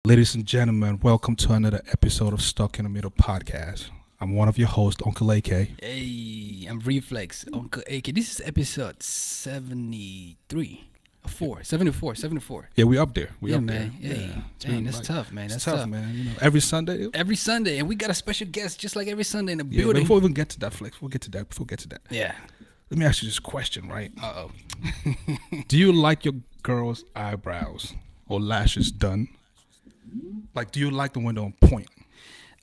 Ladies and gentlemen, welcome to another episode of Stuck in the Middle podcast. I'm one of your hosts, Uncle AK. Hey, I'm Reflex, Uncle AK. This is episode 73. 74. Yeah, we up there. We yeah, up man. there. Hey, Yeah. dang, that's tough, man. It's That's tough, man. You know, every Sunday. Every Sunday, and we got a special guest just like every Sunday in the Yeah, but building. before we even get to that, Flex, we'll get to that. Before we get to that, Yeah. let me ask you this question, right? Uh-oh. Do you like your girl's eyebrows or lashes done? Like, do you like them when they're on point?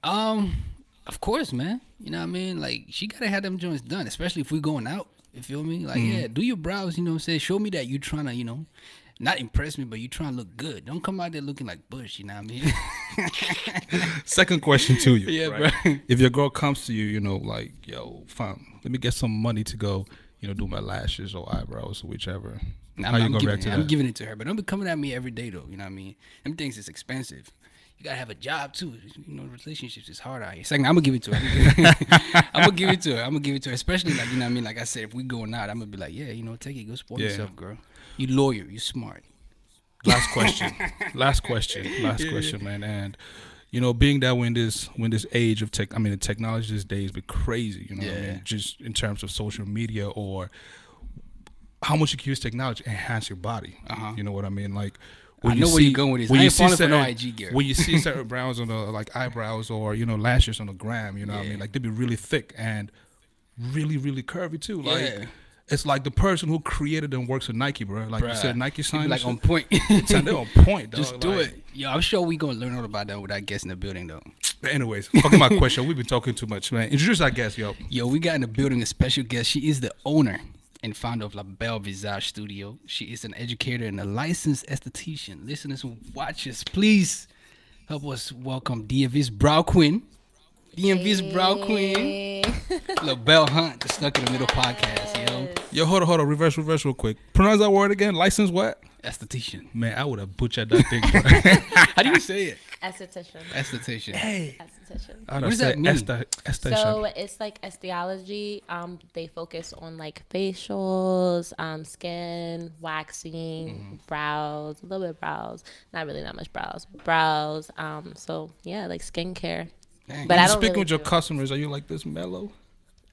Of course, man. You know what I mean? Like, she gotta have them joints done, especially if we going out. You feel me? Like, yeah, do your brows, you know what I'm saying? Show me that you trying to, not impress me, but you trying to look good. Don't come out there looking like Bush, you know what I mean? Second question to you. Yeah, right? bro. If your girl comes to you, like, yo, fam, let me get some money to go, do my lashes or eyebrows or whichever. How you gonna react to that? I'm giving it to her, but don't be coming at me every day, though. You know what I mean? Them things is expensive. You gotta have a job too. Relationships is hard out here. Second, I'm gonna give it to her. I'm gonna give it to her. Especially like, you know what I mean? Like I said, if we going out, I'm gonna be like, yeah, take it, go support yourself, girl. You lawyer, you smart. Last question, man. And being that when this age of the technology these days be crazy. You know what I mean? Just in terms of social media or how much you can use technology to enhance your body. You know what I mean? Like. I know where you're going with this. I ain't falling for no IG gear. When you see certain brows on the eyebrows or lashes on the gram, you know what I mean? Like they be really thick and really really curvy too. Like it's like the person who created them works at Nike, bro. Like you said, Nike sign like on point. They're on point, dog. Just do it. Yo, I'm sure we gonna learn all about that with our guest in the building though. But anyways, fucking my question. We've been talking too much, man. Introduce our guest, yo. Yo, we got in the building a special guest. She is the owner and founder of LaBelle Visage Studio. She is an educator and a licensed esthetician. Listeners who watch us, please help us welcome DMV's Brow Queen. DMV's Brow Queen. LaBelle Hunt, the Stuck in the Middle podcast, yo. Yo, hold on. Reverse real quick. Pronounce that word again. License what? Esthetician. Man, I would have butchered that thing, bro. How do you say it? Esthetician. Hey. Esthetician. What does that mean? So it's like esteology. They focus on like facials, skin, waxing, brows, a little bit of brows. Not really that much brows. Brows. So yeah, like skincare. Dang. But I don't speaking really with your do. customers, are you like this mellow?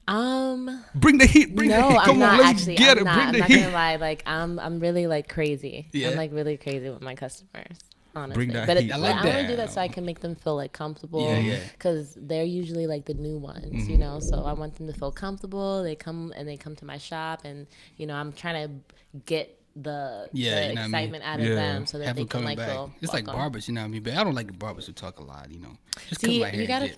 Bring the heat. no, Come I'm on, not let's actually. get I'm it. not, Bring I'm the not heat. gonna lie. Like I'm really like crazy. Yeah. I'm like really crazy with my customers. Honestly, Bring that but heat. it, I like I that. want to do that so I can make them feel like comfortable. Yeah. Because they're usually like the new ones, So I want them to feel comfortable. They come to my shop, and I'm trying to get the excitement out of them so that Have they them can coming like back. feel It's like welcome. barbers, you know what I mean? But I don't like the barbers who talk a lot, Just See, cut my hair you gotta and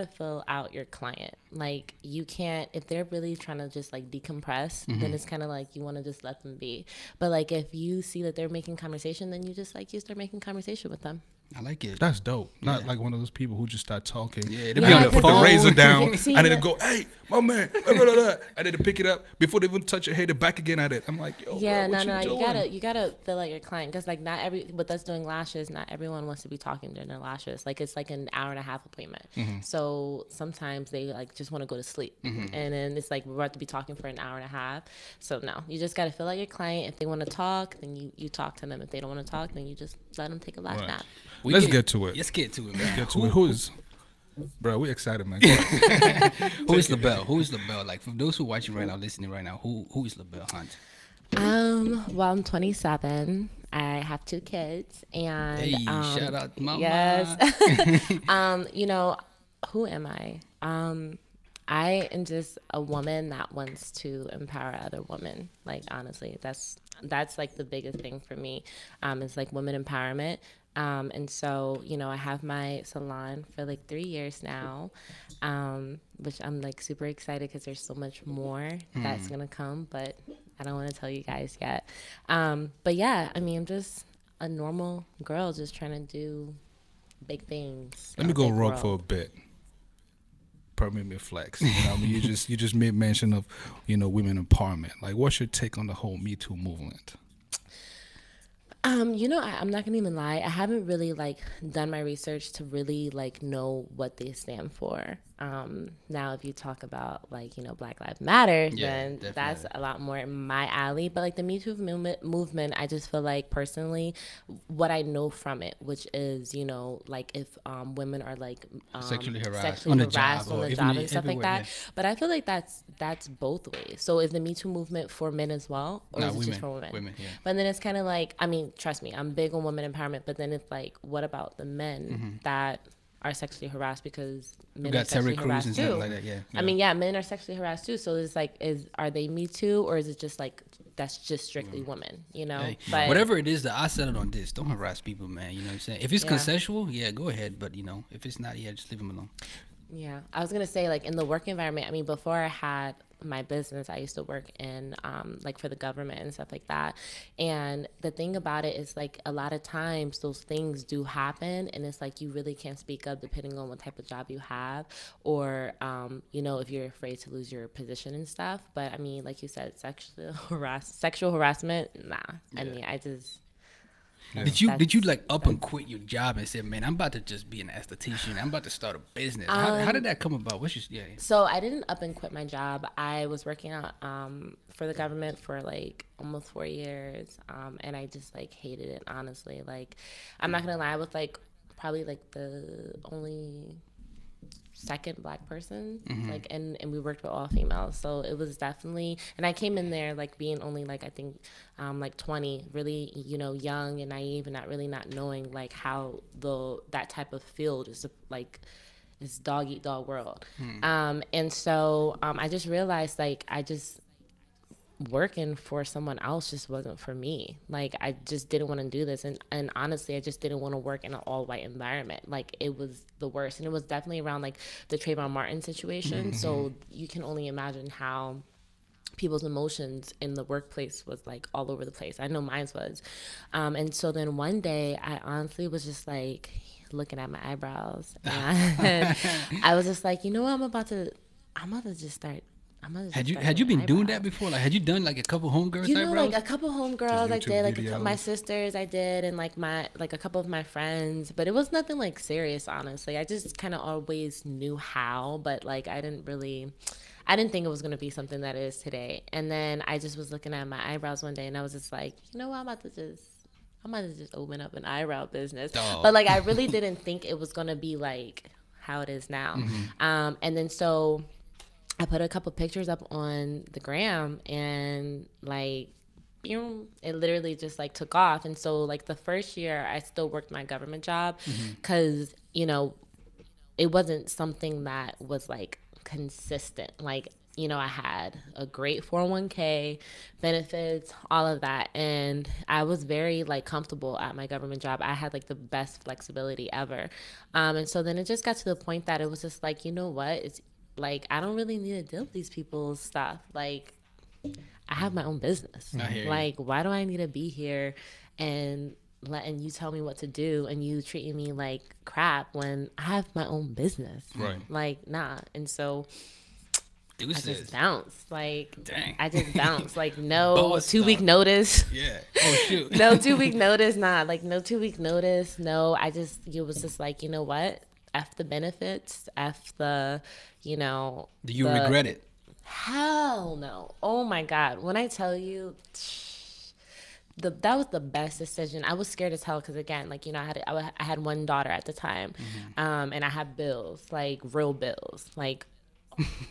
dip. fill out your client. Like you can't, if they're really trying to just like decompress, then it's kind of like you want to just let them be. But like if you see that they're making conversation, then you just like you start making conversation with them. I like it. That's dope. Not like one of those people who just start talking. Yeah, and they be then on they the put the phone. razor down, See, and then they go, "Hey, my man," blah, blah, blah, blah. And then they pick it up before they even touch your hair. They're back again at it. I'm like, yo, Yeah, bro, what no, you doing? you gotta fill out your client because like with us doing lashes, not everyone wants to be talking during their lashes. Like it's like an hour and a half appointment. So sometimes they like just want to go to sleep, and then it's like we're about to be talking for an hour and a half. So no, you just gotta fill out your client. If they want to talk, then you talk to them. If they don't want to talk, then you just let them take a lash nap. Let's get to it. Let's get to it, man. Who is, bro? We excited, man. Who is LaBelle? Who is LaBelle? Like for those who watching right now, listening right now, who is LaBelle Hunt? Well, I'm 27. I have 2 kids, and Hey, shout out to mama. Yes. Who am I? I am just a woman that wants to empower other women. Like honestly, that's like the biggest thing for me. Is like women empowerment. And so, I have my salon for like 3 years now, which I'm like super excited because there's so much more that's going to come, but I don't want to tell you guys yet. But yeah, I'm just a normal girl just trying to do big things. Let me go rogue for a bit. Permit me flex. You just made mention of, women empowerment. Like, what's your take on the whole Me Too movement? I'm not gonna even lie. I haven't really like done my research to really like know what they stand for. Now if you talk about like, you know, Black Lives Matter, Yeah, then definitely. that's a lot more in my alley. But like the Me Too movement, I just feel like personally what I know from it, which is, you know, like if women are like Sexually harassed sexually on the harassed job on or the even job and stuff like everywhere. that. But I feel like that's both ways. So is the Me Too movement for men as well, or No, is it women. just for women? Women, yeah. But then it's kind of like, I mean, trust me, I'm big on women empowerment. But then it's like, what about the men that are sexually harassed, because We men are got Terry sexually Crews harassed and too. stuff like that. Yeah. I mean, yeah, men are sexually harassed too. So it's like, are they Me Too, or is it just like that's just strictly women? You know, Hey, but whatever it is, that I settled on this. Don't harass people, man. You know what I'm saying? If it's Yeah. consensual, yeah, go ahead. But you know, if it's not, yeah, just leave them alone. Yeah, I was gonna say, like, in the work environment. I mean, before I had my business, I used to work in like for the government and stuff like that. And the thing about it is, like, a lot of times those things do happen, and it's like you really can't speak up depending on what type of job you have, or you know, if you're afraid to lose your position and stuff. But I mean, like you said, sexual harassment. Nah, I mean, I just. Did you That's- like up and quit your job and say, man, I'm about to just be an esthetician. I'm about to start a business. How did that come about? What's your So I didn't up and quit my job. I was working out for the government for like almost 4 years, and I just like hated it. Honestly, like I'm not gonna lie, I was like probably like the only second Black person, like, and we worked with all females, so it was definitely. And I came in there like being only like, I think like 20, really, you know, young and naive, and not knowing like how that type of field is like this dog eat dog world. And so I just realized like working for someone else just wasn't for me. Like I just didn't want to do this, and honestly I just didn't want to work in an all white environment. Like it was the worst, and it was definitely around like the Trayvon Martin situation. So you can only imagine how people's emotions in the workplace was like all over the place. I know mine was. And so then one day I honestly was just like looking at my eyebrows, and I was just like, you know what, I'm about to just start. Had you been doing that before? Like, had you done like a couple homegirls You know, eyebrows? like a couple homegirls I YouTube did, like videos. my sisters I did, and like a couple of my friends, but it was nothing like serious, honestly. I just kind of always knew how, but like I didn't think it was going to be something that it is today. And then I just was looking at my eyebrows one day, and I was just like, you know what, I'm about to just open up an eyebrow business. Oh. But like I really didn't think it was going to be like how it is now. And then so I put a couple pictures up on the gram, and like it literally just like took off. And so like the first year I still worked my government job because you know it wasn't something that was like consistent. Like, you know, I had a great 401k, benefits, all of that, and I was very like comfortable at my government job. I had like the best flexibility ever. And so then it just got to the point that it was just like, you know what, it's like I don't really need to deal with these people's stuff. Like I have my own business. I hear you. Like why do I need to be here and letting you tell me what to do and you treating me like crap when I have my own business? Right. Like nah. And so I Deuces. just bounced. Like Dang. I just bounced. Like no Boss 2-week stuff. notice. Yeah. Oh shoot. No 2-week notice. Nah. Like no 2-week notice. No. It was just like, you know what? F the benefits. F the, you know. Do you regret it? Hell no. Oh my God. When I tell you, that was the best decision. I was scared as hell because again, like, you know, I had one daughter at the time, and I had bills, like real bills, like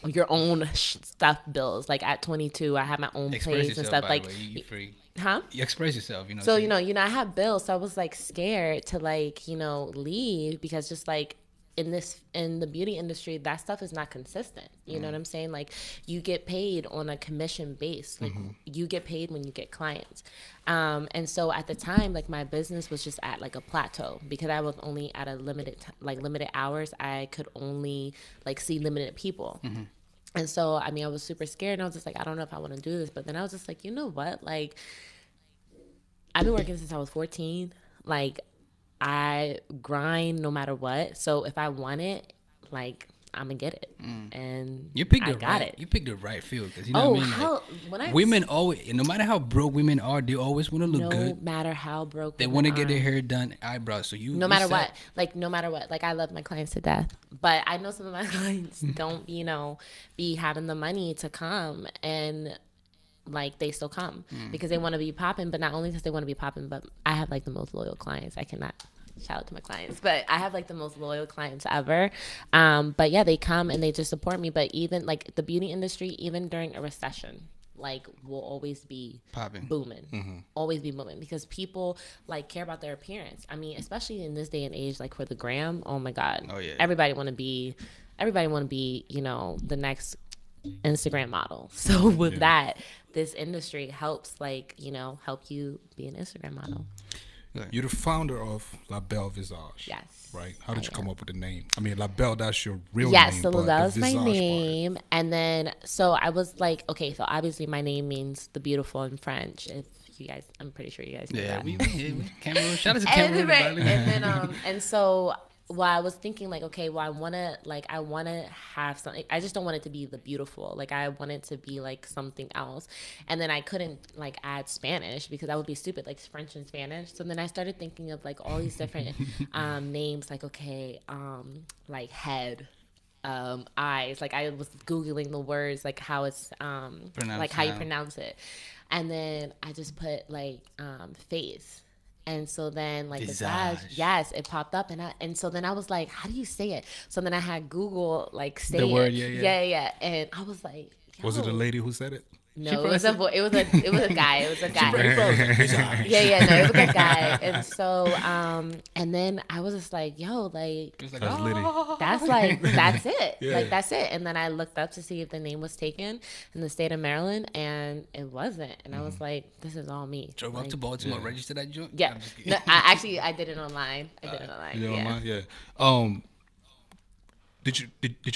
your own stuff bills. Like at 22, I had my own Express place yourself, and stuff. by Like, the way. You free. huh? You express yourself, you know. So, you know, I had bills, so I was like scared to like, you know, leave because just like in the beauty industry, that stuff is not consistent. You know what I'm saying? Like you get paid on a commission base. Like you get paid when you get clients. And so at the time, like my business was just at like a plateau because I was only at a limited hours. I could only like see limited people. And so, I mean, I was super scared and I was just like, I don't know if I want to do this. But then I was just like, you know what? Like, I've been working since I was 14. Like, I grind no matter what. So if I want it, like, I'm gonna get it, and You picked I the got right. it. You picked the right field because you know what I mean. Hell, Like, women always, no matter how broke women are, they always want to look no good. matter how broke They women want to get their are. hair done, eyebrows. So you No you matter set- what, no matter what, I love my clients to death, but I know some of my clients don't, be having the money to come, and like they still come because they want to be popping, but not only because they want to be popping, but I have like the most loyal clients. I cannot shout out to my clients, but I have like the most loyal clients ever. But yeah, they come and they just support me. But even like the beauty industry, even during a recession, like will always be Popping. booming, always be booming because people like care about their appearance. I mean, especially in this day and age, like for the gram, oh my God, everybody want to be, the next Instagram model. So with that, this industry helps help you be an Instagram model. You're the founder of LaBelle Visage. Yes. Right? How did you come up with the name? I mean, LaBelle, that's your real name. Yes, so but LaBelle the is my Visage name. And then, so I was like, okay, so obviously my name means the beautiful in French. If you guys, I'm pretty sure you guys know that. we Cameroon. Shout out to And, Cameroon. right, by the and way. then, and so, well, I was thinking like, okay, well, I want to have something. I just don't want it to be the beautiful. Like, I want it to be like something else. And then I couldn't like add Spanish because that would be stupid, like French and Spanish. So then I started thinking of like all these different names, like, okay, like head, eyes. Like I was Googling the words, like how it's, like how you pronounce it. And then I just put like, face. And so then like Visage, yes, it popped up, and so then I was like, how do you say it? So then I had Google like say The word, it. Yeah, and I was like, Was it a lady who said it? No, it was a guy. It was a guy. No, it was a guy. And so, and then I was just like, yo, like, It was like, that's it. Yeah. Like, that's it. And then I looked up to see if the name was taken in the state of Maryland, and it wasn't. And I was like, this is all me. drove like, up to Baltimore, registered that joint. Yeah. I'm just kidding. No, I did it online. Yeah. Did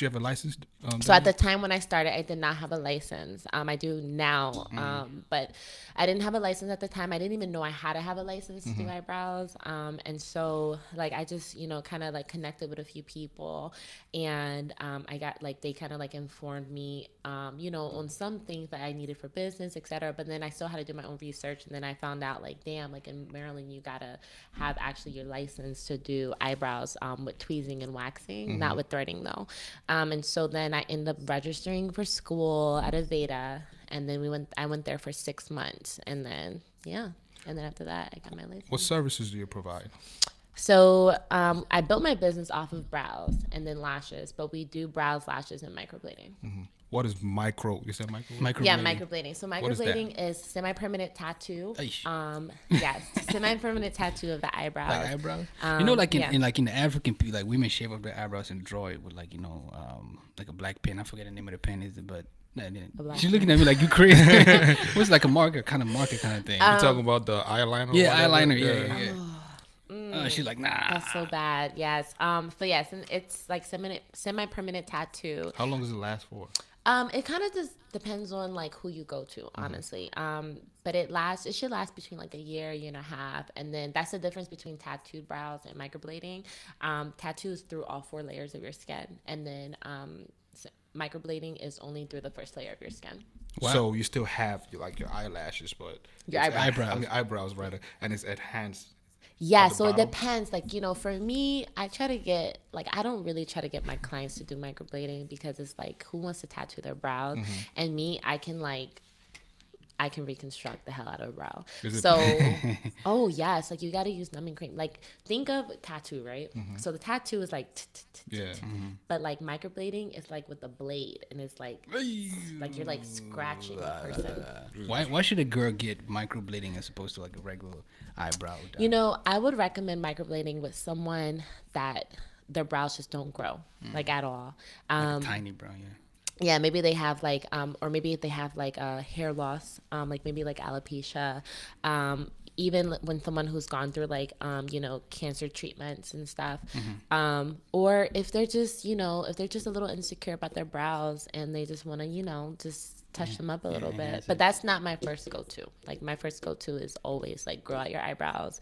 you have a license? So at the time when I started, I did not have a license. I do now, but I didn't have a license at the time. I didn't even know I had to have a license to do eyebrows. And so like I just kind of like connected with a few people, and I got like they kind of like informed me, on some things that I needed for business, etc. But then I still had to do my own research, and then I found out like, damn, like in Maryland you gotta have actually your license to do eyebrows with tweezing and waxing, not with threading though. And so then I ended up registering for school at Aveda, and then I went there for 6 months, and then after that I got my license. What services do you provide? So I built my business off of brows and then lashes, but we do brows, lashes, and microblading. What is micro? You said micro? Yeah, microblading. So microblading is semi-permanent tattoo. Yes, semi-permanent tattoo of the eyebrows. Like eyebrows. In the African people, like women shave up their eyebrows and draw it with like like a black pen. I forget the name of the pen. Is it? But she's looking at me like you crazy. What's like a marker kind of thing? You talking about the eyeliner? Yeah, eyeliner. Yeah. She's like, nah. That's so bad. Yes. So yes, and it's like semi-permanent tattoo. How long does it last for? It kind of just depends on like who you go to, honestly. But it should last between like a year and a half, and then that's the difference between tattooed brows and microblading. Tattoos through all 4 layers of your skin, and then microblading is only through the first layer of your skin. Wow. So you still have your eyelashes, but your eyebrows. Eyebrows, rather, and it's enhanced. Yeah, so it depends. Like, for me, I try to get, like, I don't really try to get my clients to do microblading because it's like, who wants to tattoo their brows? And me, I can reconstruct the hell out of a brow. So, oh yes, like you got to use numbing cream. Like think of tattoo, right? So the tattoo is like, but like microblading is like with the blade, and it's like you're like scratching a person. Why should a girl get microblading as opposed to like a regular eyebrow? I would recommend microblading with someone that their brows just don't grow like at all. Like a tiny brow, yeah. Yeah, maybe they have like, or maybe if they have like hair loss, like maybe like alopecia, even when someone who's gone through like, cancer treatments and stuff, or if they're just, if they're just a little insecure about their brows and they just want to, just touch them up a little bit. But that's not my first go-to. Like my first go-to is always like grow out your eyebrows.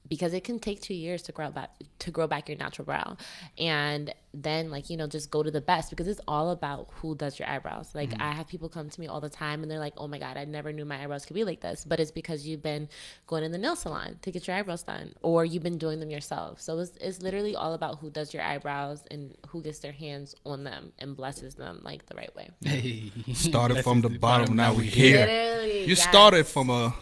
because it can take 2 years to grow back your natural brow. And then, like, you know, just go to the best, because it's all about who does your eyebrows. Like, I have people come to me all the time and they're like, oh my God, I never knew my eyebrows could be like this. But it's because you've been going in the nail salon to get your eyebrows done, or you've been doing them yourself. So it's literally all about who does your eyebrows and who gets their hands on them and blesses them like the right way. Hey. Started from the bottom, now we here. Literally, You started from a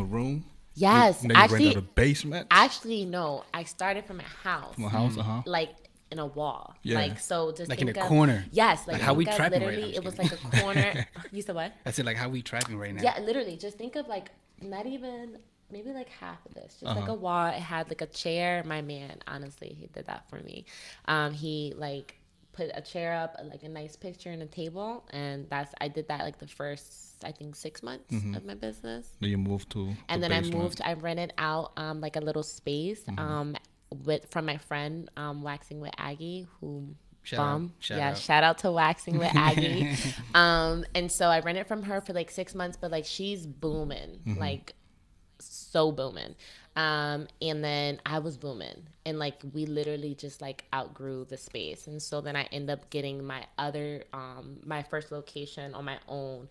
room. Yes, Then you actually, rented a basement. Actually, no. I started from a house. From a house, Like in a wall. Yeah. Like, so just Like in think a of, corner. Yes, Like how we think of trapping right literally, now. it was like a corner. You said what? I said, like, how we trapping right now? Yeah, literally. Just think of like not even maybe like half of this. Just like a wall. It had like a chair. My man, honestly, he did that for me. He like put a chair up, like a nice picture and a table, and I did that like the first, I think, 6 months of my business. Then you moved to And the then basement. I rented out like a little space from my friend Waxing with Aggie, who Shout out. shout out to Waxing with Aggie. And so I rented from her for like 6 months, but like she's booming, like so booming. And then I was booming, and like we literally just like outgrew the space. And so then I end up getting my other my first location on my own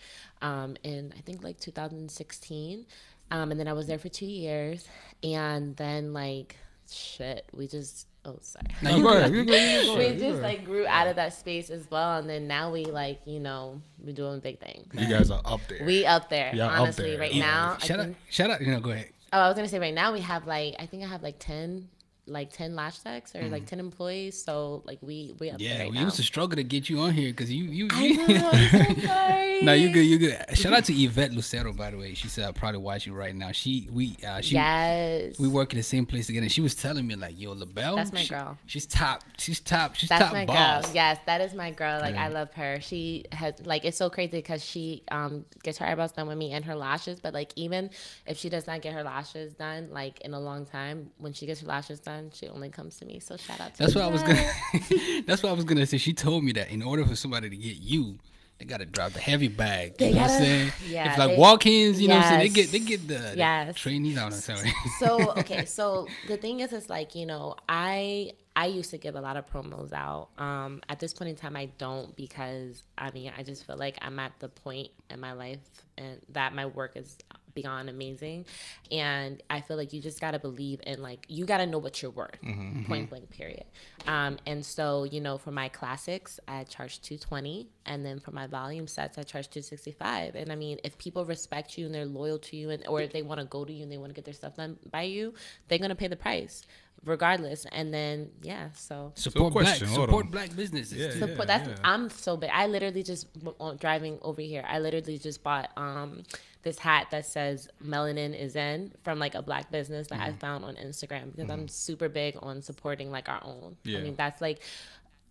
in I think like 2016. And then I was there for 2 years, and then like we just No, you go ahead. You go we ahead. just like grew out of that space as well. And then now we like, you know, we're doing big things. You guys are up there. We up there, Yeah, up honestly, there. right Yeah. now. Shout out. You know, go ahead. Oh, I was gonna say right now we have like, I think I have like 10 lash techs or like 10 employees. So like we up there Yeah, right we now. used to struggle to get you on here because you. I know, I'm so sorry. No, you good. You good. Shout out to Yvette Lucero, by the way. She said I probably watch you right now. Yes. We work in the same place together. And she was telling me like, yo, LaBelle. That's my girl. She's top. She's top. She's That's top my boss. girl. Yes, that is my girl. Like, Yeah. I love her. She has, like, it's so crazy because she gets her eyebrows done with me and her lashes. But, like, even if she does not get her lashes done, like, in a long time, when she gets her lashes done, she only comes to me. So, shout out to That's what I was gonna. Yvette. That's what I was gonna say. She told me that in order for somebody to get you, they gotta drop the heavy bag. They You know what I'm gotta- saying? yeah, If like they- walk-ins, you know what I'm saying? Yes. They get the Yes. trainees out. I'm sorry. So okay, so the thing is like, you know, I used to give a lot of promos out. At this point in time, I don't, because I mean, I just feel like I'm at the point in my life and that my work is beyond amazing, and I feel like you just gotta believe in, like, you gotta know what you're worth, point blank, period. And so, you know, for my classics, I charge $220, and then for my volume sets, I charge $265. And I mean, if people respect you and they're loyal to you, and or if they want to go to you and they want to get their stuff done by you, they're gonna pay the price regardless. And then so Support question, hold support on. black businesses. Yeah. support. I'm so big. I literally just driving over here, I literally just bought this hat that says "Melanin is in" from like a black business that I found on Instagram, because I'm super big on supporting like our own. Yeah. I mean, that's like,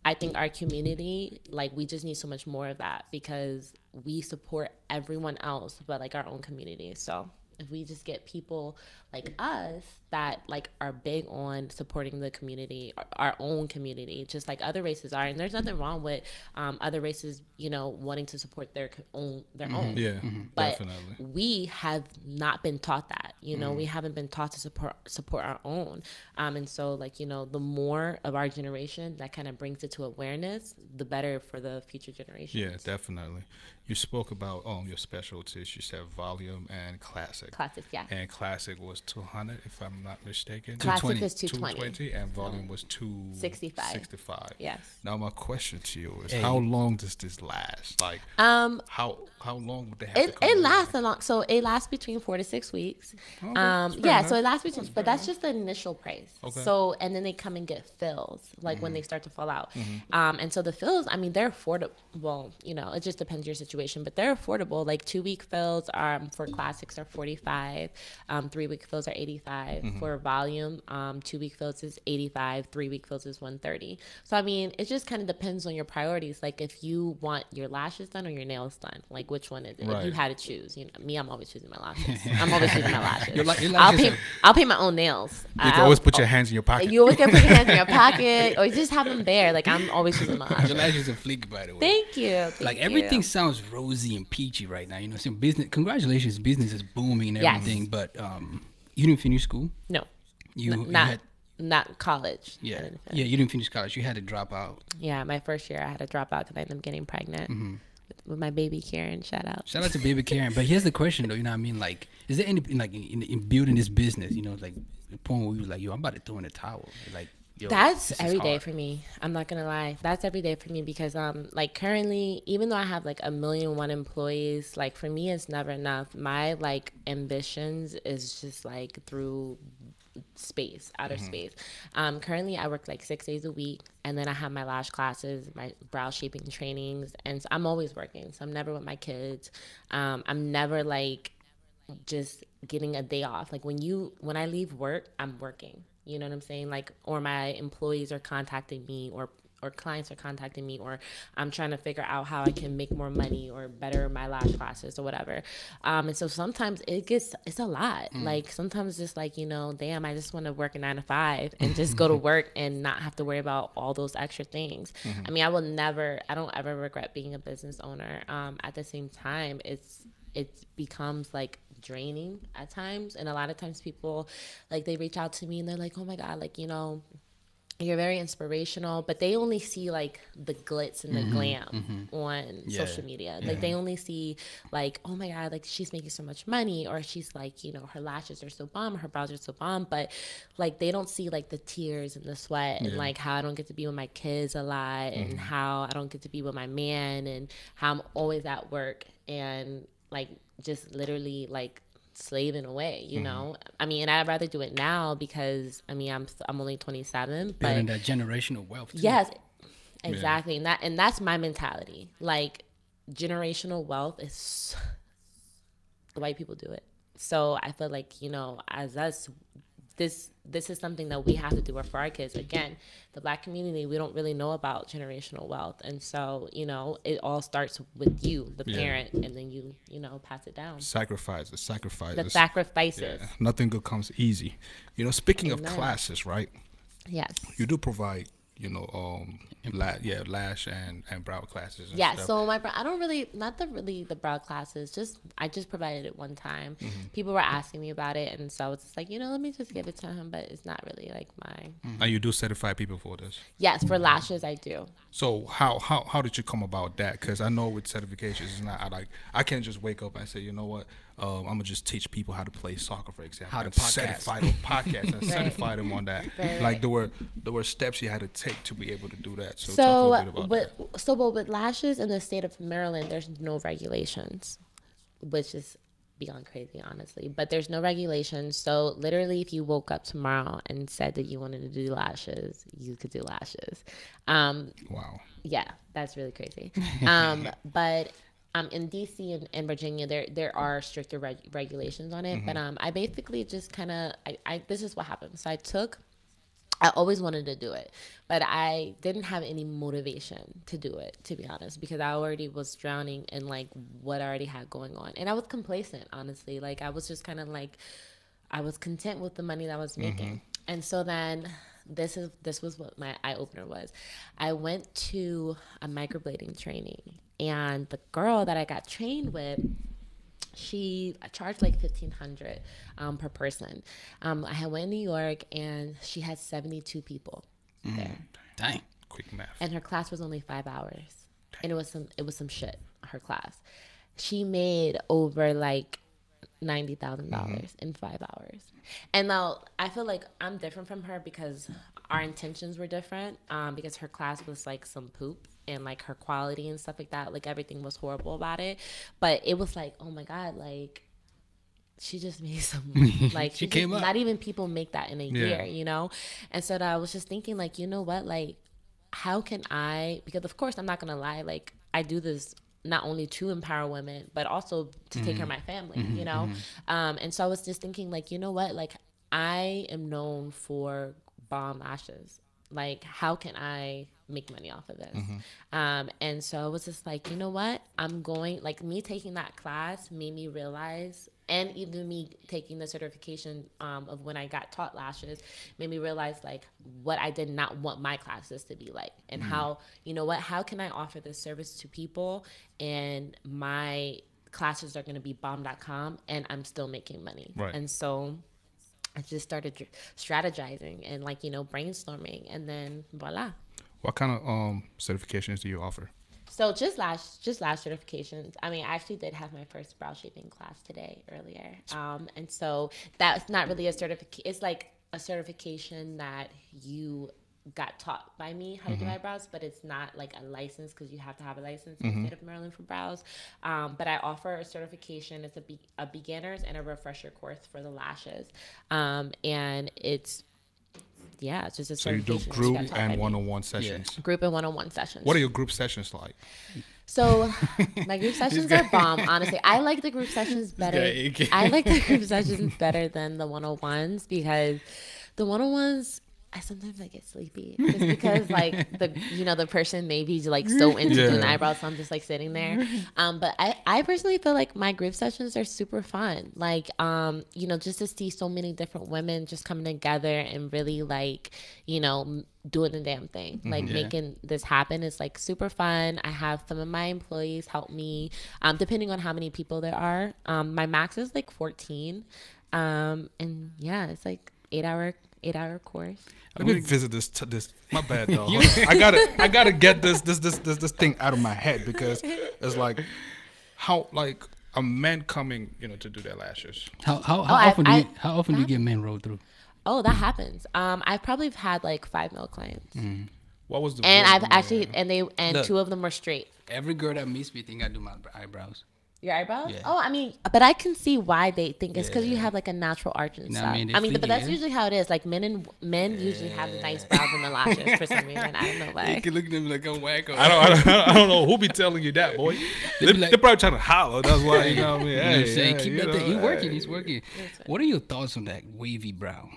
I think our community, like, we just need so much more of that, because we support everyone else but like our own community. So if we just get people like us that like are big on supporting the community, our own community, just like other races are, and there's nothing wrong with other races, you know, wanting to support their own. Yeah, But definitely. we have not been taught that, you know, we haven't been taught to support our own. And so, like, you know, the more of our generation that kind of brings it to awareness, the better for the future generations. Yeah, definitely. You spoke about your specialties. You said volume and classic. Classics, yeah. And classic was 200, if I'm not mistaken. Classic is 220. 220, and volume was 265. 65. Yes. Now my question to you is, Hey. how long does this last? Like, how long would they have to come It in? lasts a long, so it lasts between 4 to 6 weeks. Okay, that's fair Yeah, enough. so it lasts between, but that's just the initial price. Okay. So, and then they come and get fills, like when they start to fall out. And so the fills, I mean, they're affordable. Well, you know, it just depends your situation, but they're affordable. Like 2-week fills are for classics are 45, 3-week fills are 85. For volume, 2-week fills is 85, 3-week fills is 130. So I mean, it just kind of depends on your priorities. Like if you want your lashes done or your nails done, like which one is it? If Right. you had to choose, you know, me, I'm always choosing my lashes. I'm always choosing my lashes. Your lashes I'll paint my own nails. You can always put your hands in your pocket. You always gotta put your hands in your pocket, or just have them bare. Like I'm always choosing my Your lashes. lashes are fleek, by the way. Thank you. Thank Like you. everything sounds rosy and peachy right now. You know, some business. Congratulations, business is booming and Yes. everything. But You didn't finish school? No, You not had, not college. I yeah. didn't finish. Yeah, you didn't finish college. You had to drop out. Yeah, my first year I had to drop out because I ended up getting pregnant with my baby Karen. Shout out. Shout out to baby Karen. But here's the question though, you know what I mean? Like, is there any like in building this business, you know, like the point where you was like, yo, I'm about to throw in the towel. Like, yo, That's this is every day hard. for me. I'm not gonna lie. That's every day for me because like currently, even though I have like 1,000,001 employees, like for me it's never enough. My like ambitions is just like through space, outer space. Currently I work like 6 days a week, and then I have my lash classes, my brow shaping trainings, and so I'm always working. So I'm never with my kids. I'm never like just getting a day off. Like when I leave work, I'm working. You know what I'm saying? Like, or my employees are contacting me, or clients are contacting me, or I'm trying to figure out how I can make more money or better my lash classes or whatever. And so sometimes it's a lot. Like sometimes just like, damn, I just want to work a 9 to 5 and just go to work and not have to worry about all those extra things. I mean, I don't ever regret being a business owner. At the same time, it becomes like draining at times, and a lot of times people like they reach out to me and they're like, oh my god, like you're very inspirational, but they only see like the glitz and the glam on social media. Like they only see like, oh my god, like she's making so much money, or she's like, her lashes are so bomb, her brows are so bomb, but like they don't see like the tears and the sweat and like how I don't get to be with my kids a lot, and how I don't get to be with my man, and how I'm always at work and like just literally like slaving away, I mean, and I'd rather do it now because I mean I'm only 27, but Building that generational wealth too. yes, exactly. And that's my mentality. Like generational wealth is the white people do it. So I feel like, as us, this is something that we have to do for our kids. Again, the Black community, we don't really know about generational wealth, and so it all starts with you, the parent, and then you pass it down. Sacrifices. The sacrifices. Yeah. Nothing good comes easy. Speaking of classes, right? Yes. You do provide, lash and brow classes. And Yeah, stuff. so I don't really, not the brow classes, I just provided it one time. People were asking me about it, and so I was just like, let me just give it to him, but it's not really like my. And you do certify people for this? Yes, for lashes I do. So how did you come about that? Because I know with certifications, it's not I can't just wake up and say, you know what, I'm gonna just teach people how to play soccer, for example. How to and podcast. certify them podcast and certify them on that. Right. Like there were steps you had to take to be able to do that. So talk a So, little bit about that. with lashes in the state of Maryland, there's no regulations, which is beyond crazy, honestly. But there's no regulations. So literally, if you woke up tomorrow and said that you wanted to do lashes, you could do lashes. Wow. Yeah, that's really crazy. But in DC and Virginia, there are stricter regulations on it. But I basically just kind of this is what happened. So I always wanted to do it, but I didn't have any motivation to do it, to be honest, because I already was drowning in like what I already had going on. And I was complacent, honestly. Like I was just kind of like, I was content with the money that I was making. And so then this was what my eye opener was. I went to a microblading training, and the girl that I got trained with, she charged like $1,500 per person. I had went in New York, and she had 72 people there. Dang. Quick math. And her class was only 5 hours, and it was some shit. Her class, she made over like $90,000 in 5 hours. And now I feel like I'm different from her because our intentions were different. Because her class was like some poop, and like her quality and stuff like that, like everything was horrible about it. But it was like, oh my god, like she just made some like She came up. not even people make that in a year, And so I was just thinking, like, you know what, like how can I, because of course I'm not gonna lie, like I do this not only to empower women, but also to take care of my family, and so I was just thinking, like, you know what, like I am known for bomb lashes. Like, how can I make money off of this? And so I was just like, you know what? I'm going, like, me taking that class made me realize, and even me taking the certification of when I got taught lashes, made me realize, like, what I did not want my classes to be like. And how, you know what? How can I offer this service to people, and my classes are going to be bomb.com, and I'm still making money. Right. And so I just started strategizing and like, brainstorming, and then voila. What kind of certifications do you offer? So just lash certifications. I mean, I actually did have my first brow shaping class today earlier. And so that's not really a certificate. It's like a certification that you got taught by me how to do eyebrows, but it's not like a license because you have to have a license in the state of Maryland for brows. But I offer a certification. It's a beginner's and a refresher course for the lashes. And it's just a So you do certification that group got taught by and me. one-on-one sessions. Group and one-on-one sessions. What are your group sessions like? So my group sessions are bomb. Honestly, I like the group sessions better. I like the group sessions better than the 101s because the 101s, I sometimes get sleepy just because like the person may be like so into doing eyebrows, so I'm just like sitting there. But I personally feel like my group sessions are super fun. Like just to see so many different women just coming together and really like doing the damn thing, like making this happen is like super fun. I have some of my employees help me, depending on how many people there are. My max is like 14, and it's like 8-hour course. Let me visit this. My bad, though. I gotta get this thing out of my head because it's like how like a man coming to do their lashes. How often do you get men rolled through? Oh, that happens. I've probably had like 5 male clients. What was the and I've actually and 2 of them were straight. Every girl that meets me think I do my eyebrows. Your eyebrows? Yeah. Oh, I mean, but I can see why they think it's because you have like a natural arch and stuff. I mean, but that's usually how it is. Like men usually have nice brows and the lashes for some reason. I don't know why. You can look at them like I'm wacko. I don't know who be telling you that, boy. They're probably trying to holler. That's why you know what I mean. Hey, keep that thing. He's working. What are your thoughts on that wavy brow?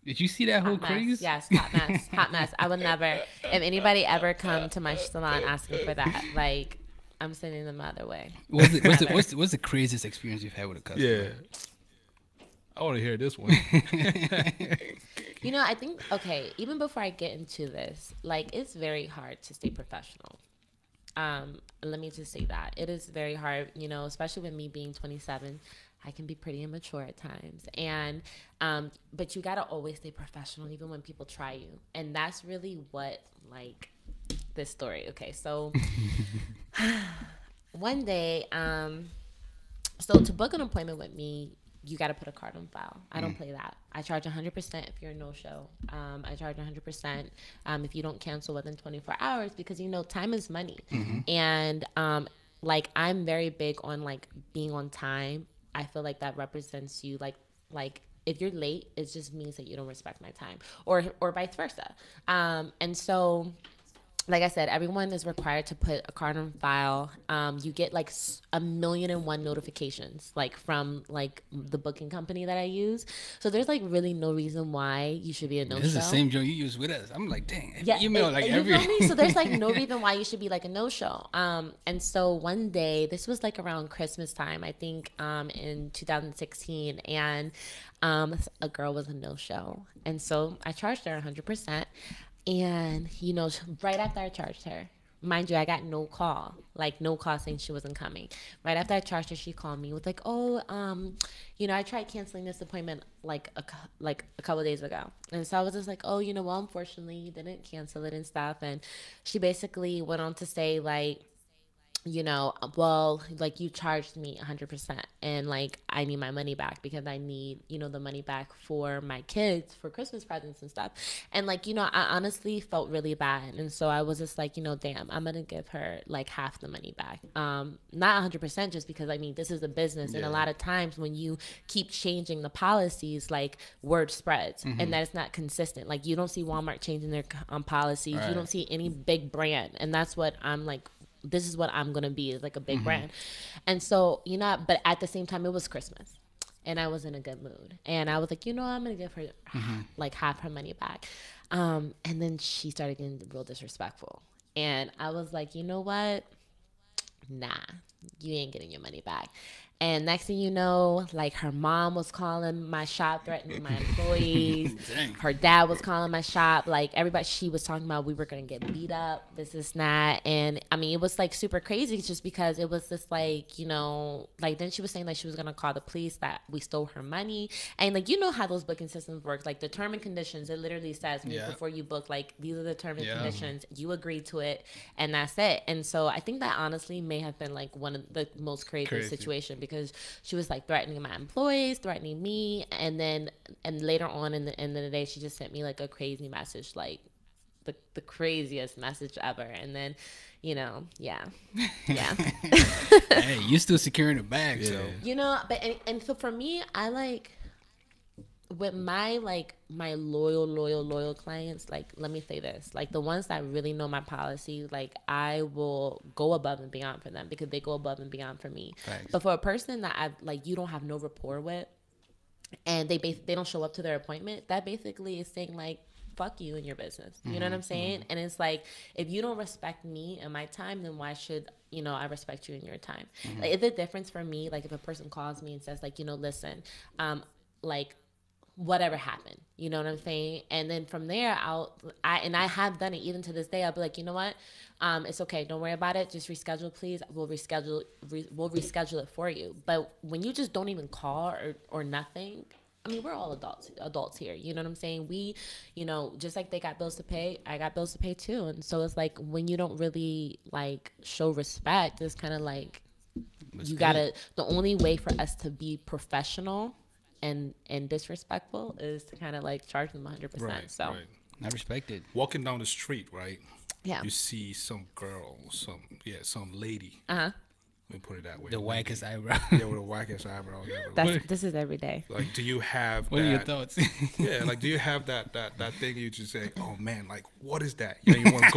Did you see that whole craze? Yes, hot mess. I would never. If anybody ever come to my salon asking for that, like, I'm sending them the other way. What's the craziest experience you've had with a customer? Yeah, I want to hear this one. I think even before I get into this, like, it's very hard to stay professional. Let me just say that it is very hard. Especially with me being 27. I can be pretty immature at times, and but you gotta always stay professional even when people try you, and that's really what like this story. Okay, so one day, so to book an appointment with me, you gotta put a card on file. I don't play that. I charge 100% if you're a no-show. I charge 100% if you don't cancel within 24 hours because time is money, and like I'm very big on like being on time. I feel like that represents you. Like if you're late, it just means that you don't respect my time, or vice versa. And so, like I said, everyone is required to put a card on file. You get like 1,000,001 notifications, like from like the booking company that I use. So there's like really no reason why you should be a no-show. This is the same joke you use with us. I'm like, dang, yeah, email like every. You feel me? So there's like no reason why you should be like a no-show. And so one day, this was like around Christmas time, I think, in 2016, and a girl was a no-show, and so I charged her 100%. And, right after I charged her, mind you, I got no call saying she wasn't coming. Right after I charged her, she called me with like, I tried canceling this appointment like a couple of days ago. And so I was just like, well, unfortunately, you didn't cancel it and stuff. And she basically went on to say like, well, like you charged me 100% and like I need my money back because I need, the money back for my kids for Christmas presents and stuff. And like, I honestly felt really bad. And so I was just like, damn, I'm going to give her like half the money back. Not 100% just because this is a business. And a lot of times when you keep changing the policies, like word spreads and that it's not consistent. Like you don't see Walmart changing their policies. Right. You don't see any big brand. And that's what I'm like, this is what I'm going to be, is like a big brand. And so, but at the same time, it was Christmas and I was in a good mood. And I was like, I'm going to give her like half her money back. And then she started getting real disrespectful. And I was like, you know what? Nah, you ain't getting your money back. And next thing you know, like her mom was calling my shop, threatening my employees. Her dad was calling my shop. Like everybody, she was talking about we were going to get beat up, this, that. And I mean, it was like super crazy just because it was just like, you know, like then she was saying like she was going to call the police that we stole her money. And like, you know how those booking systems work. Like the term and conditions, it literally says before you book, like these are the term and conditions. You agree to it and that's it. And so I think that honestly may have been like one of the most crazy situations because she was like threatening my employees, threatening me, and later on in the end of the day, she just sent me like a crazy message, like the craziest message ever. And then, you know, yeah. Hey, you still securing the bag, so you know. But and so for me, I like with my loyal clients, like let me say this, like the ones that really know my policy, like I will go above and beyond for them because they go above and beyond for me. Thanks. But for a person that I like you don't have no rapport with and they don't show up to their appointment, that basically is saying like fuck you and your business. You know what I'm saying? And it's like if you don't respect me and my time, then why should you know I respect you in your time? Like it's a difference for me, like if a person calls me and says like, you know, listen, like whatever happened, you know what I'm saying? And then from there, I have done it even to this day. I'll be like, you know what? It's okay. Don't worry about it. Just reschedule, please. We'll reschedule it for you. But when you just don't even call or nothing, I mean, we're all adults here. You know what I'm saying? We, you know, just like they got bills to pay, I got bills to pay too. And so it's like when you don't really like show respect, it's kind of like the only way for us to be professional and disrespectful is to kind of like charge them 100%. Right, so right. I respect it. Walking down the street, right? Yeah. You see some girl, some lady. Uh-huh. Let me put it that way. The wackest eyebrow. Yeah, with the wackest eyebrow. This is every day. Like, do you have What that, are your thoughts? Yeah, like, do you have that thing you just say, oh man, like, what is that? You know, you want to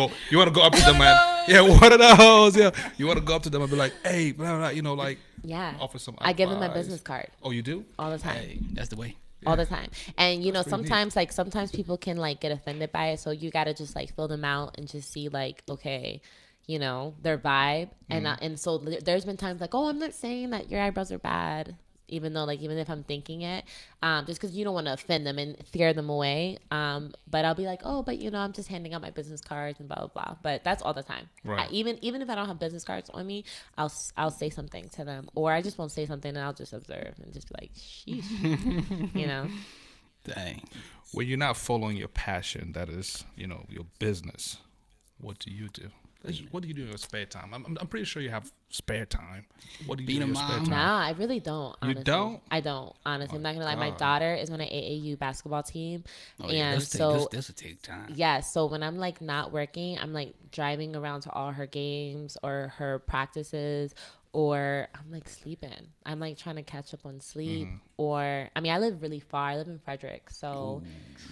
go up to them and, yeah, what are those? Yeah, you want to go up to them and be like, hey, blah, blah, you know, like, yeah, offer some I give them my advice. business card. Oh, you do? All the time. Hey, that's the way. All the time. And you know, That's sometimes people can like get offended by it, so you got to just like fill them out and just see like, okay, you know, their vibe. And so there's been times like, oh, I'm not saying that your eyebrows are bad, even though like even if I'm thinking it, just because you don't want to offend them and scare them away, but I'll be like, oh, but you know, I'm just handing out my business cards and blah blah blah. But that's all the time. Right. Even if I don't have business cards on me, I'll say something to them, or I just won't say something and I'll just observe and just be like, sheesh. You know. Dang. When you're not following your passion, that is, you know, your business, what do you do? What do you do in your spare time? I'm pretty sure you have spare time. What do you do in your spare time? Nah, I really don't. Honestly. You don't? I don't. Honestly, I'm not gonna lie. God. My daughter is on an AAU basketball team, Yeah, and so this will take time. yeah. So when I'm like not working, I'm like driving around to all her games or her practices, or I'm like sleeping. I'm like trying to catch up on sleep. Or I mean, I live really far. I live in Frederick, so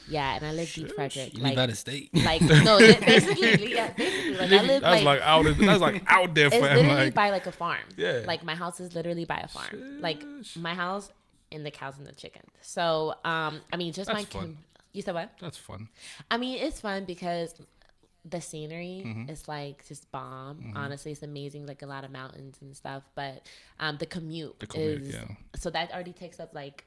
yeah, and I live deep Frederick. You Like live out of state. like no, basically, yeah, basically. Like I live That's like out. That's like out there it's for him. literally Like, by like a farm. Yeah. Like my house is literally by a farm. Like my house and the cows and the chickens. So I mean, just That's my. fun. You said what? that's fun. I mean, it's fun because the scenery is like just bomb. Honestly, it's amazing. Like a lot of mountains and stuff. But the commute is yeah. so that already takes up like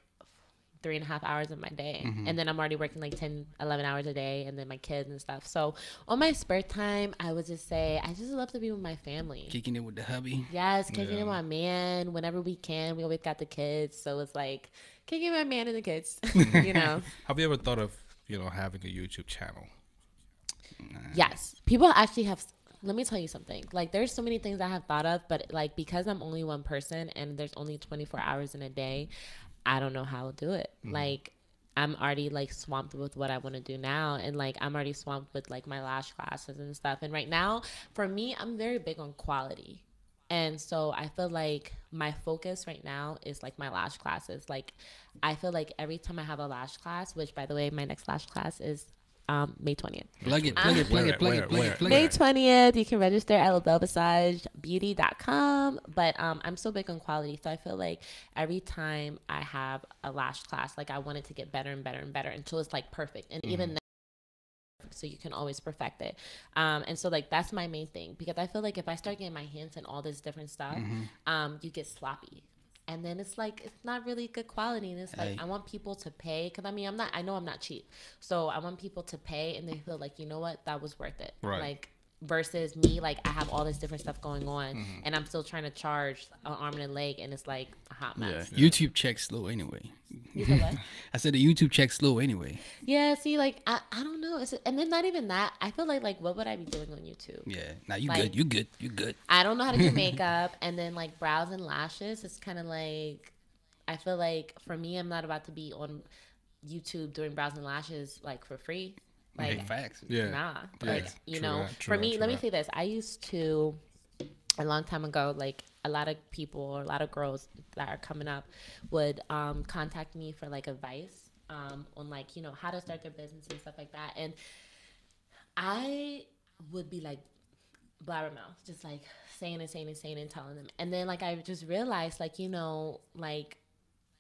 3.5 hours of my day, and then I'm already working like 10-11 hours a day, and then my kids and stuff. So on my spare time, I would just say I just love to be with my family. Kicking it with the hubby. Yes, kicking it with my man whenever we can. We always got the kids, so it's like kicking it with my man and the kids. You know. Have you ever thought of, you know, having a YouTube channel? Yes, people actually have. Let me tell you something. Like, there's so many things I have thought of, but like because I'm only one person and there's only 24 hours in a day, I don't know how to do it. Like, I'm already like swamped with what I want to do now, and like I'm already swamped with like my lash classes and stuff. And right now, for me, I'm very big on quality. And so I feel like my focus right now is like my lash classes. Like, I feel like every time I have a lash class, which by the way, my next lash class is May 20th. Plug it. May 20th, you can register at LaBelleVisageBeauty.com. But I'm so big on quality, so I feel like every time I have a lash class, like I want it to get better and better and better until it's like perfect. And even then, so you can always perfect it. And so like that's my main thing, because I feel like if I start getting my hands in all this different stuff, you get sloppy. and then it's like it's not really good quality, and it's like I want people to pay, because I mean I know I'm not cheap, so I want people to pay and they feel like, you know what, that was worth it, right? Like versus me, like I have all this different stuff going on, and I'm still trying to charge an arm and a leg, and it's like a hot mess. YouTube checks slow anyway. You said what? I said the YouTube checks slow anyway. Yeah, see, like I don't know, and then not even that. I feel like what would I be doing on YouTube? Yeah, now you like, good. You good. I don't know how to do makeup, and then like brows and lashes. It's kind of like I feel like for me, I'm not about to be on YouTube doing brows and lashes like for free. Like facts. Nah. Like, you know, for me, let me say this. I used to, a long time ago, like a lot of people or a lot of girls that are coming up would contact me for like advice on like, you know, how to start their business and stuff like that. And I would be like blabbermouth, just like saying and telling them. And then like I just realized, like, you know, like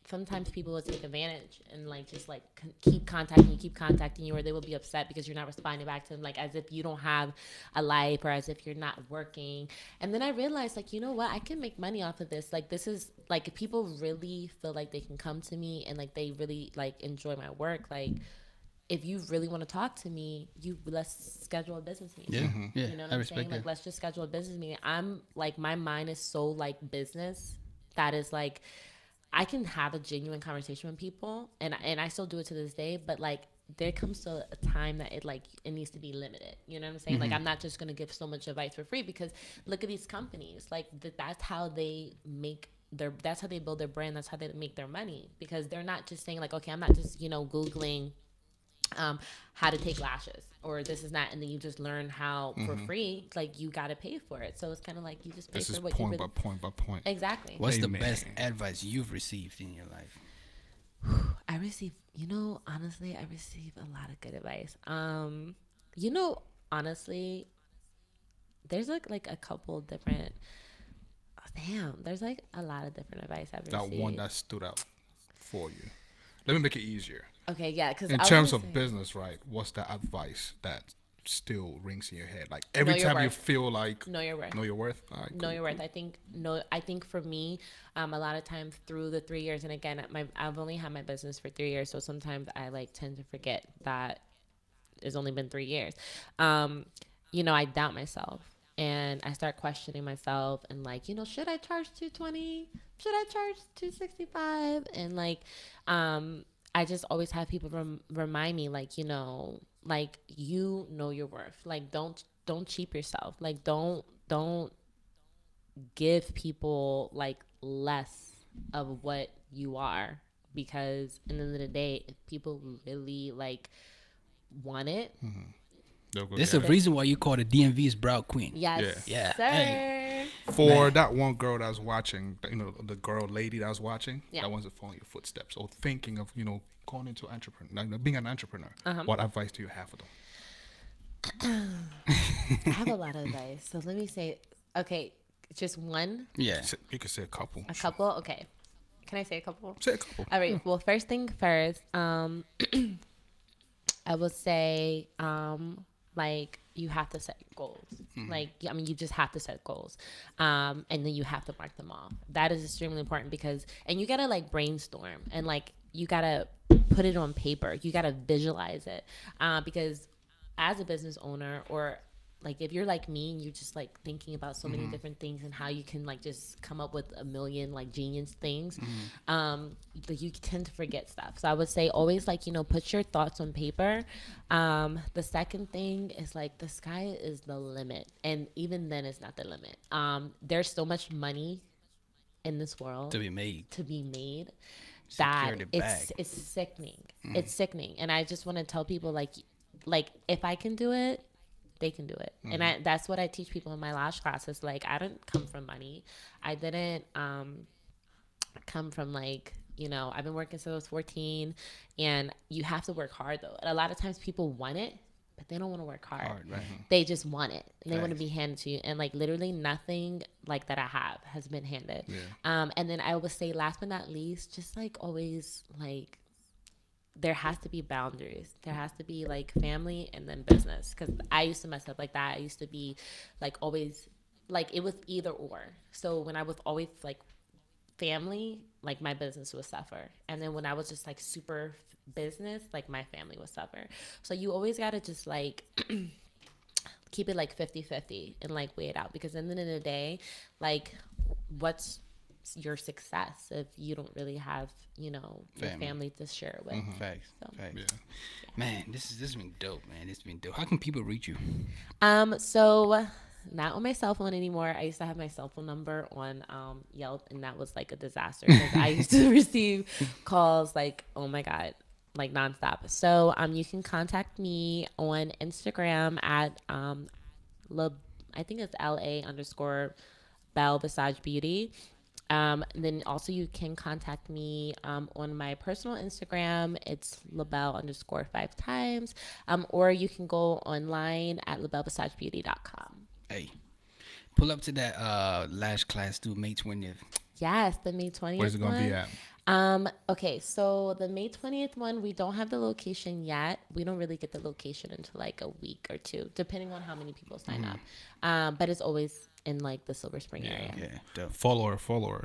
sometimes people will take advantage and like just like keep contacting you, or they will be upset because you're not responding back to them, like as if you don't have a life or as if you're not working. And then I realized, like, you know what, I can make money off of this. Like this is like, if people really feel like they can come to me and like they really like enjoy my work, like if you really want to talk to me, let's schedule a business meeting. Yeah, you know what I'm saying? Like let's just schedule a business meeting. I'm like, my mind is so like business that is like, I can have a genuine conversation with people, and I still do it to this day, but like there comes to a time that it needs to be limited. You know what I'm saying? Like I'm not just gonna give so much advice for free, because look at these companies. Like that's how they that's how they build their brand. That's how they make their money, because they're not just saying like, okay, I'm not just, you know, Googling how to take lashes or this is not, and then you just learn how for free. Like you got to pay for it, so it's kind of like you just pay for what you really... point by point. Exactly. What's the best advice you've received in your life? I receive, you know, honestly, I receive a lot of good advice. You know, honestly, there's like a couple different. There's like a lot of different advice I've received. That one that stood out for you. Let me make it easier. Okay, yeah, because in terms of business, right? What's the advice that still rings in your head? Like every time you feel like know your worth. Know your worth. All right, know your worth. I think for me, a lot of times through the 3 years, and again, I've only had my business for 3 years, so sometimes I like tend to forget that it's only been 3 years. You know, I doubt myself. And I start questioning myself and like, you know, should I charge $220? Should I charge $265? And like, I just always have people remind me, like, you know your worth. Like, don't cheap yourself. Like, don't give people like less of what you are, because at the end of the day, if people really like want it. There's a reason why you call the DMV's brow queen. Yes, yeah. Sir. Hey. For that one girl that was watching, you know, the lady that was watching, that wasn't following your footsteps or thinking of, you know, going into being an entrepreneur. What advice do you have for them? I have a lot of advice. So let me say, okay, just one. Yeah, you could say a couple. A couple, okay. Can I say a couple? Say a couple. All right. Well, first thing first, I would say, like, you have to set goals. Like, I mean, you just have to set goals. And then you have to mark them off. That is extremely important, because, and you got to like brainstorm, and like, you got to put it on paper. You got to visualize it. Because as a business owner, or like if you're like me and you're just like thinking about so many different things and how you can like just come up with a million like genius things, like you tend to forget stuff. So I would say always, like, you know, put your thoughts on paper. The second thing is like the sky is the limit, and even then it's not the limit. There's so much money in this world to be made that it's sickening. It's sickening. And I just want to tell people, like if I can do it, they can do it. And that's what I teach people in my lash classes. Like, I didn't come from money. I didn't come from like, you know, I've been working since I was 14, and you have to work hard though. And a lot of times people want it, but they don't want to work hard. Right. They just want it, and they want to be handed to you. And like literally nothing like that I have has been handed. And then I would say, last but not least, just like always, like, there has to be boundaries. There has to be like family and then business. Because I used to mess up like that. I used to be like always, like, it was either or. So when I was always like family, like my business would suffer. And then when I was just like super business, like my family would suffer. So you always got to just like keep it like 50-50 and like weigh it out, because at the end of the day, like what's your success if you don't really have, you know, your family to share it with. Facts. So. Facts. Yeah. Man, this has been dope, man. It's been dope. How can people reach you? So not on my cell phone anymore. I used to have my cell phone number on Yelp, and that was like a disaster because I used to receive calls like, oh my God, like nonstop. So you can contact me on Instagram at I think it's LA_Belle Visage Beauty. And then also you can contact me on my personal Instagram. It's LaBelle_5 times. Or you can go online at LaBelleVisageBeauty.com. Hey, pull up to that Lash class due May 20th. Yes, the May 20th. Where's it going to be at? Okay, so the May 20th one, we don't have the location yet. We don't really get the location until like a week or two, depending on how many people sign up. But it's always in like the Silver Spring area. Yeah, dope. Follow her,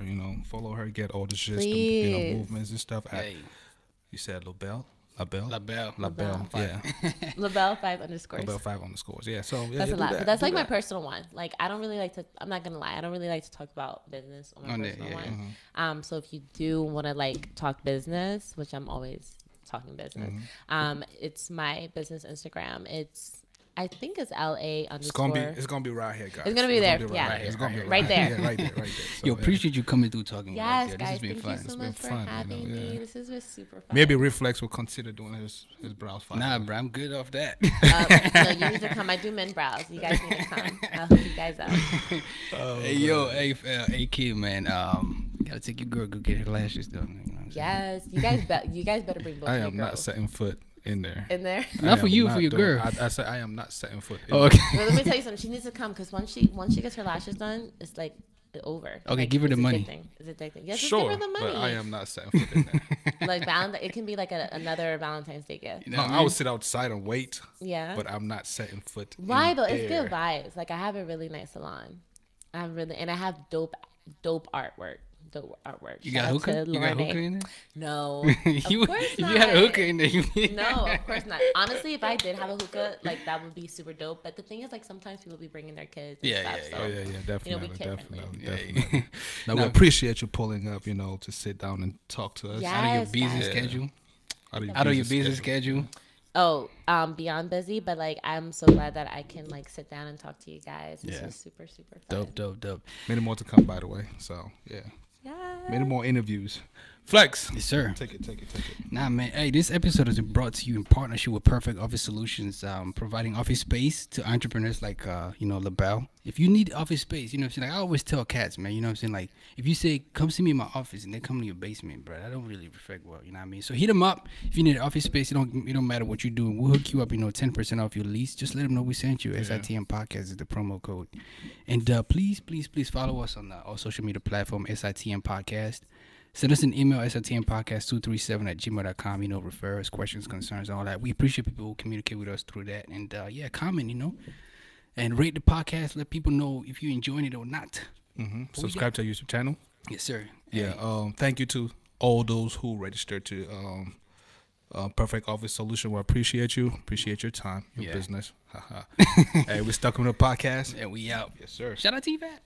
you know, follow her, get all the shit, movements and stuff. Hey. You said LaBelle? LaBelle. Yeah. LaBelle 5_. LaBelle 5_. Yeah, so yeah, that's a lot. But that's like my personal one. Like I don't really like to, I'm not gonna lie, I don't really like to talk about business on my personal one. So if you do want to like talk business, which I'm always talking business, it's my business Instagram. I think it's LA_. It's gonna be right here, guys. It's gonna be there. It's gonna be right there. Yeah, right there. So, Yo, appreciate you coming through talking with us. Yes, Yeah, guys. This has been fun. Thank you so much for having me. This has been super fun. Maybe Reflex will consider doing his brows fine. Nah, bro, I'm good off that. No, you need to come. I do men brows. You guys need to come. I'll hook you guys up. Hey, kid, man. Gotta take your girl, go get her lashes done. You know what I'm Yes, you guys better bring both. I your am not girls setting foot in there. Not for you, for your girl. I said I am not setting foot in okay. Well, let me tell you something. She needs to come because once she gets her lashes done, it's like over. Okay, like, give her the it's a money. good thing. It's a good thing. Yes, just Sure, give her the money. but I am not setting foot in there. Like it can be like another Valentine's Day gift. You know No, what I would sit outside and wait. Yeah. But I'm not setting foot. Why in though? It's there. good vibes. Like I have a really nice salon. I have dope artwork. You got hookah? You got hookah in there? No, you, of course if not. you had a hookah in there, No, of course not. Honestly, if I did have a hookah, like that would be super dope. But the thing is, like sometimes people be bringing their kids. And stuff, so, Oh yeah, definitely, be kid-friendly. definitely. Now we appreciate you pulling up, you know, to sit down and talk to us. Yes, Out of your busy guys. schedule. Out of your busy schedule. Oh, beyond busy, but like I'm so glad that I can like sit down and talk to you guys. This is super, super fun. Dope. Many more to come, by the way. So yeah. Many more interviews. Flex. Yes, sir. Take it. Nah, man. Hey, this episode is brought to you in partnership with Perfect Office Solutions, providing office space to entrepreneurs like, LaBelle. If you need office space, you know what I'm saying? Like, I always tell cats, man, you know what I'm saying? Like, if you say, come see me in my office, and they come to your basement, bro, that don't really reflect well, you know what I mean? So hit them up. If you need office space, it don't matter what you're doing. We'll hook you up, 10% off your lease. Just let them know we sent you. SITM Podcast is the promo code. And please follow us on all social media platform, SITM Podcast. Send us an email, sitmpodcast237@gmail.com. Refer us, questions, concerns, all that. We appreciate people who communicate with us through that. And, comment, and rate the podcast. Let people know if you're enjoying it or not. Subscribe to our YouTube channel. Yes, sir. Yeah. Thank you to all those who registered to Perfect Office Solution. We appreciate you. Appreciate your time, your business. Hey, we're stuck on the podcast. And we out. Yes, sir. Shout out to you, Pat.